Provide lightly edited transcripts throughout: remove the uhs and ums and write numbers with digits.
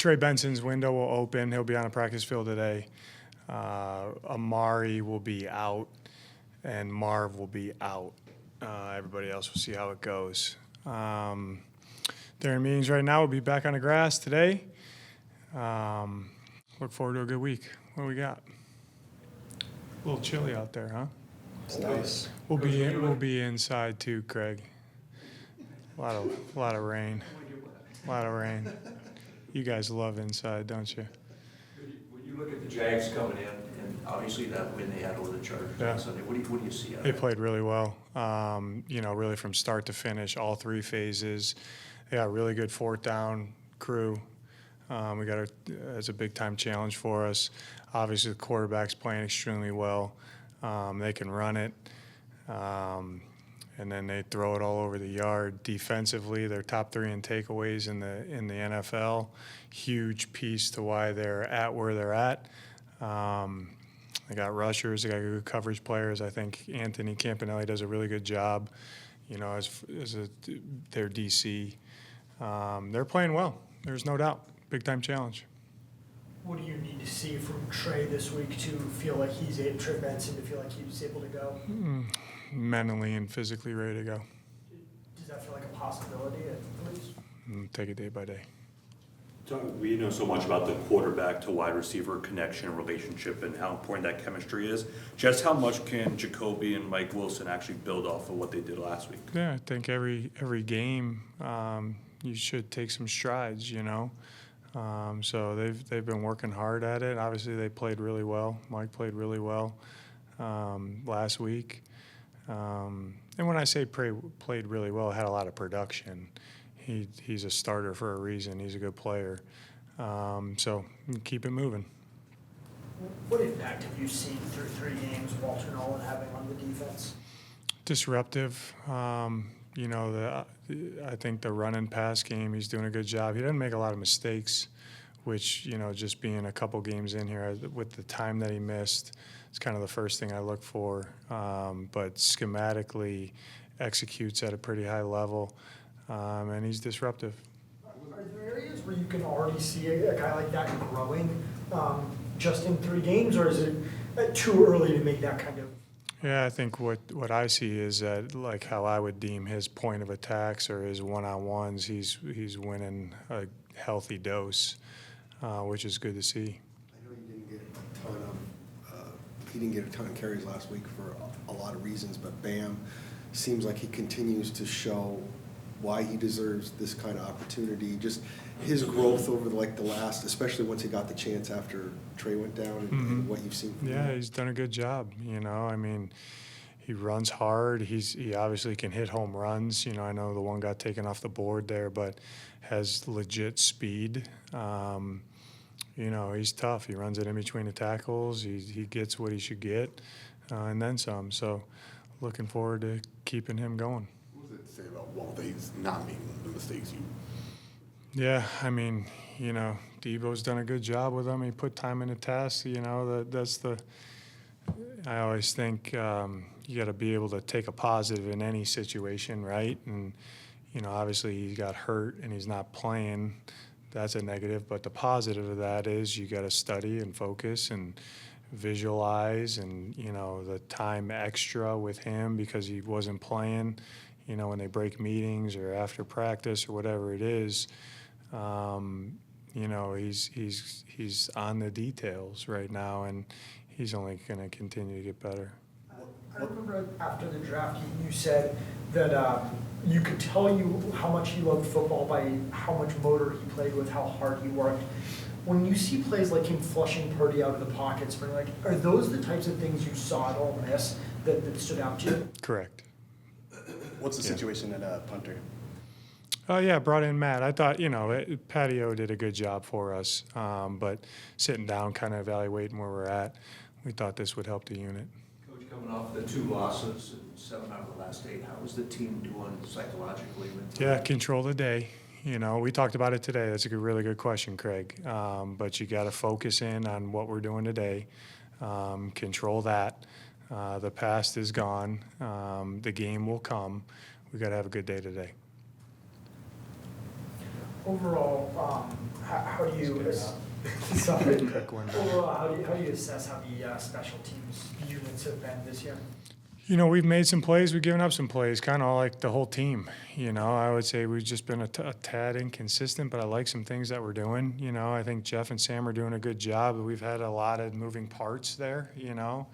Trey Benson's window will open. He'll be on a practice field today. Amari will be out, and Marv will be out. Everybody else will see how it goes. They're in meetings right now. We'll be back on the grass today. Look forward to a good week. What do we got? A little chilly out there, huh? It's nice. We'll be inside too, Craig. A lot of rain. A lot of rain. You guys love inside, don't you? When you look at the Jags coming in, and obviously that win they had over the Chargers Yeah. on Sunday, what do you see out of They it? played really well. Really from start to finish, all three phases. They got a really good fourth down crew. It's a big time challenge for us. Obviously, the quarterback's playing extremely well. They can run it, and then they throw it all over the yard. Defensively, they're top three in takeaways in the NFL. Huge piece to why they're at where they're at. They got rushers. They got good coverage players. I think Anthony Campanelli does a really good job. Their DC. They're playing well. There's no doubt. Big time challenge. What do you need to see from Trey this week to feel like Trey Benson to feel like he's able to go? Mentally and physically ready to go. Does that feel like a possibility at least? Take it day by day. We know so much about the quarterback to wide receiver connection relationship and how important that chemistry is. Just how much can Jacoby and Mike Wilson actually build off of what they did last week? Yeah, I think every game you should take some strides, So they've been working hard at it. Obviously, they played really well. Mike played really well last week. And when I say played really well, had a lot of production. He's a starter for a reason. He's a good player. So keep it moving. What impact have you seen through 3 games Walter Nolan having on the defense? Disruptive. I think the run and pass game, he's doing a good job. He doesn't make a lot of mistakes, which, just being a couple games in here with the time that he missed, it's kind of the first thing I look for. But schematically executes at a pretty high level, and he's disruptive. Are there areas where you can already see a guy like that growing just in 3 games, or is it too early to make that kind of? Yeah, I think what I see is that, like how I would deem his point of attacks or his one-on-ones, he's winning a healthy dose, which is good to see. I know he didn't get a ton of carries last week for a lot of reasons, but Bam seems like he continues to show why he deserves this kind of opportunity. Just his growth over the last, especially once he got the chance after Trey went down, and what you've seen from him. Yeah, he's done a good job. He runs hard. He obviously can hit home runs. I know the one got taken off the board there, but has legit speed. He's tough. He runs it in between the tackles. He gets what he should get, and then some. So looking forward to keeping him going. What does it say about Walter? He's not making the mistakes you. Yeah, Debo's done a good job with him. He put time in the test. I always think you got to be able to take a positive in any situation, right? And, obviously he got hurt and he's not playing. That's a negative. But the positive of that is you got to study and focus and visualize and, the time extra with him because he wasn't playing, when they break meetings or after practice or whatever it is. He's on the details right now, and he's only going to continue to get better. I remember after the draft, you said that you could tell you how much he loved football by how much motor he played with, how hard he worked. When you see plays like him flushing Purdy out of the pockets, are those the types of things you saw at Ole Miss that stood out to you? Correct. What's the situation at punter? Oh, yeah, brought in Matt. I thought, Patio did a good job for us, but sitting down, kind of evaluating where we're at, we thought this would help the unit. Coach, coming off the 2 losses and 7 out of the last 8, how is the team doing psychologically? Yeah, control the day. We talked about it today. That's a really good question, Craig. But you got to focus in on what we're doing today. Control that. The past is gone. The game will come. We got to have a good day today. Overall, how how do you, sorry, well, how do you assess how the special teams units have been this year? You know, we've made some plays, we've given up some plays, kind of like the whole team. You know, I would say we've just been a tad inconsistent, but I like some things that we're doing. You know, I think Jeff and Sam are doing a good job. We've had a lot of moving parts there, you know.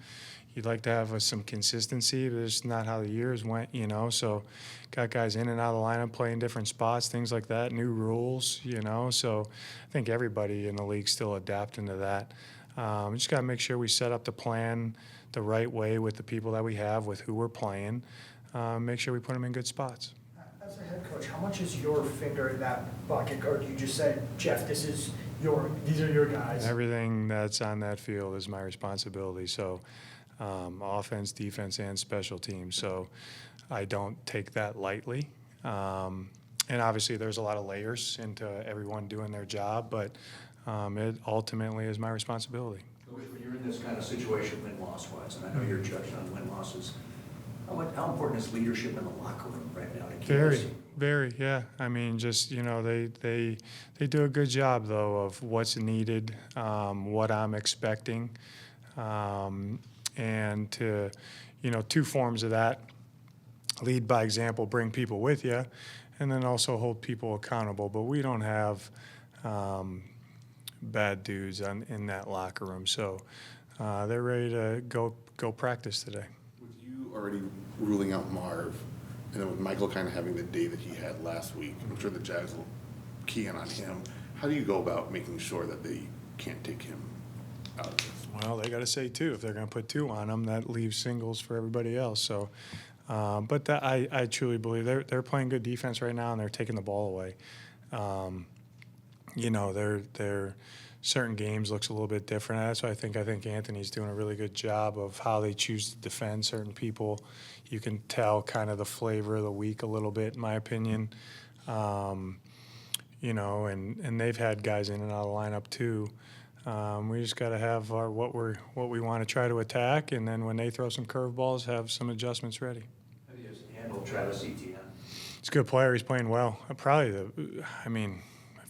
You'd like to have some consistency, but it's not how the years went, you know. So got guys in and out of the lineup playing different spots, things like that, new rules, you know. So I think everybody in the league's still adapting to that. We just got to make sure we set up the plan the right way with the people that we have, with who we're playing. Make sure we put them in good spots. As a head coach, how much is your finger in that bucket, or do you just say, Jeff, these are your guys? Everything that's on that field is my responsibility. So offense, defense, and special teams. So I don't take that lightly. And obviously there's a lot of layers into everyone doing their job, but it ultimately is my responsibility. Coach, when you're in this kind of situation, win-loss wise, and I know you're judged on win-losses, how important is leadership in the locker room right now to keep us? Very, yeah. I mean, just, you know, they do a good job, though, of what's needed, what I'm expecting, and to, you know, two forms of that: lead by example, bring people with you, and then also hold people accountable. But we don't have bad dudes in that locker room, so they're ready to go practice today. With you already ruling out Marv, and then with Michael kind of having the day that he had last week, I'm sure the Jags will key in on him. How do you go about making sure that they can't take him out of this? Well, they got to say two. If they're going to put two on them, that leaves singles for everybody else. So, but I truly believe they're playing good defense right now, and they're taking the ball away. You know, they're certain games looks a little bit different. That's why I think Anthony's doing a really good job of how they choose to defend certain people. You can tell kind of the flavor of the week a little bit, in my opinion. You know, and they've had guys in and out of the lineup too. We just got to have what we want to try to attack, and then when they throw some curveballs, have some adjustments ready. How do you handle Travis Etienne? He's a good player. He's playing well. I've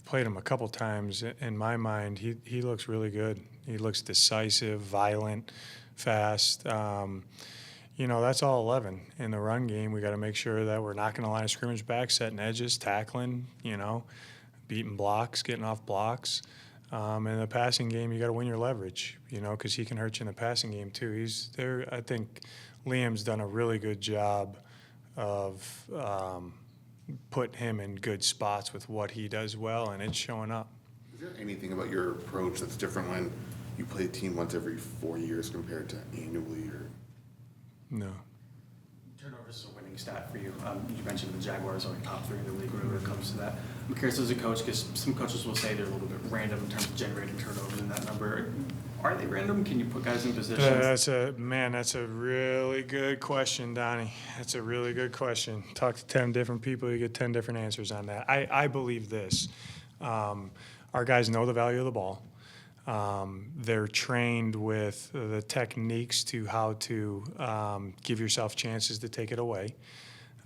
played him a couple times. In my mind, he looks really good. He looks decisive, violent, fast. You know, that's all 11. In the run game, we got to make sure that we're knocking the line of scrimmage back, setting edges, tackling, you know, beating blocks, getting off blocks. In the passing game, you got to win your leverage, you know, because he can hurt you in the passing game too. He's there. I think Liam's done a really good job of putting him in good spots with what he does well, and it's showing up. Is there anything about your approach that's different when you play a team once every 4 years compared to annually? Or No. Turnovers is a winning stat for you. You mentioned the Jaguars are like top 3 in the league whenever it comes to that. I'm curious as a coach, because some coaches will say they're a little bit random in terms of generating turnovers in that number. Are they random? Can you put guys in positions? That's a really good question, Donnie. That's a really good question. Talk to 10 different people, you get 10 different answers on that. I believe this. Our guys know the value of the ball. They're trained with the techniques to how to give yourself chances to take it away.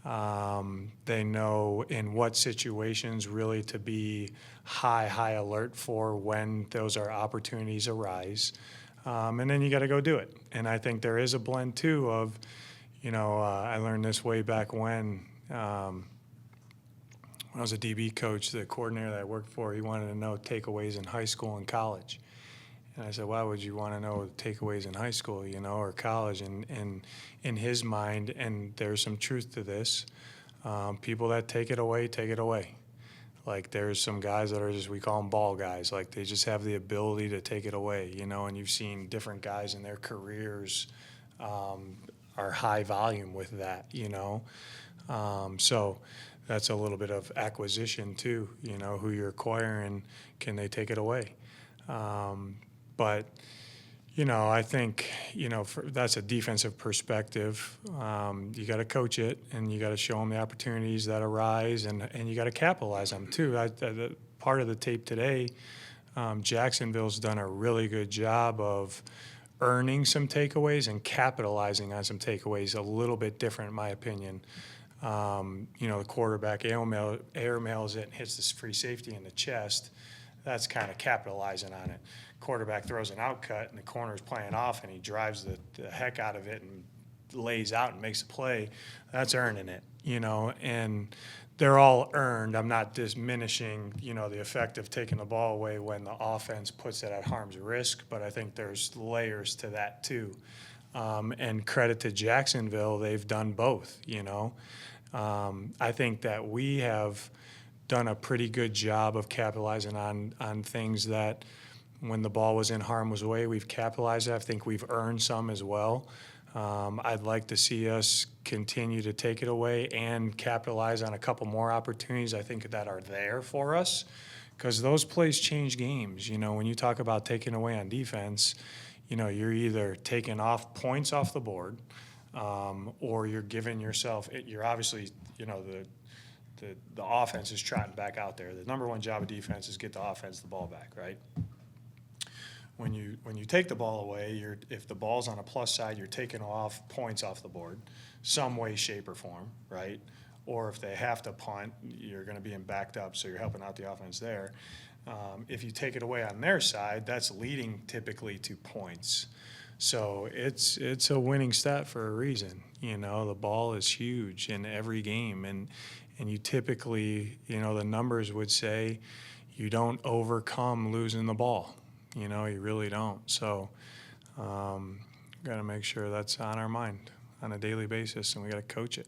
They know in what situations really to be high alert for when those are opportunities arise. And then you got to go do it. And I think there is a blend too of, you know, I learned this way back when I was a DB coach, the coordinator that I worked for, he wanted to know takeaways in high school and college. And I said, why would you want to know takeaways in high school, you know, or college? And in his mind, and there's some truth to this, people that take it away, take it away. Like there's some guys that are just, we call them ball guys. Like they just have the ability to take it away, you know, and you've seen different guys in their careers are high volume with that, you know. So that's a little bit of acquisition too, you know, who you're acquiring, can they take it away? But, you know, I think, you know, that's a defensive perspective. You got to coach it, and you got to show them the opportunities that arise, and you got to capitalize them too. Part of the tape today, Jacksonville's done a really good job of earning some takeaways and capitalizing on some takeaways, a little bit different in my opinion. You know, the quarterback air mails it and hits this free safety in the chest. that's kind of capitalizing on it. Quarterback throws an out cut and the corner's playing off and he drives the heck out of it and lays out and makes a play. That's earning it, and they're all earned. I'm not diminishing, the effect of taking the ball away when the offense puts it at harm's risk, but I think there's layers to that too. And credit to Jacksonville, they've done both, I think that we have done a pretty good job of capitalizing on things that when the ball was in harm's way, we've capitalized. I think we've earned some as well. I'd like to see us continue to take it away and capitalize on a couple more opportunities I think that are there for us, because those plays change games. When you talk about taking away on defense, you're either taking off points off the board, or you're giving yourself. You're obviously, the offense is trotting back out there. The number one job of defense is get the offense the ball back, right? When you take the ball away, if the ball's on a plus side, you're taking off points off the board, some way, shape, or form, right? Or if they have to punt, you're going to be in backed up, so you're helping out the offense there. If you take it away on their side, that's leading typically to points. So it's a winning stat for a reason. The ball is huge in every game, and you typically, the numbers would say you don't overcome losing the ball. You really don't. So got to make sure that's on our mind on a daily basis, and we got to coach it.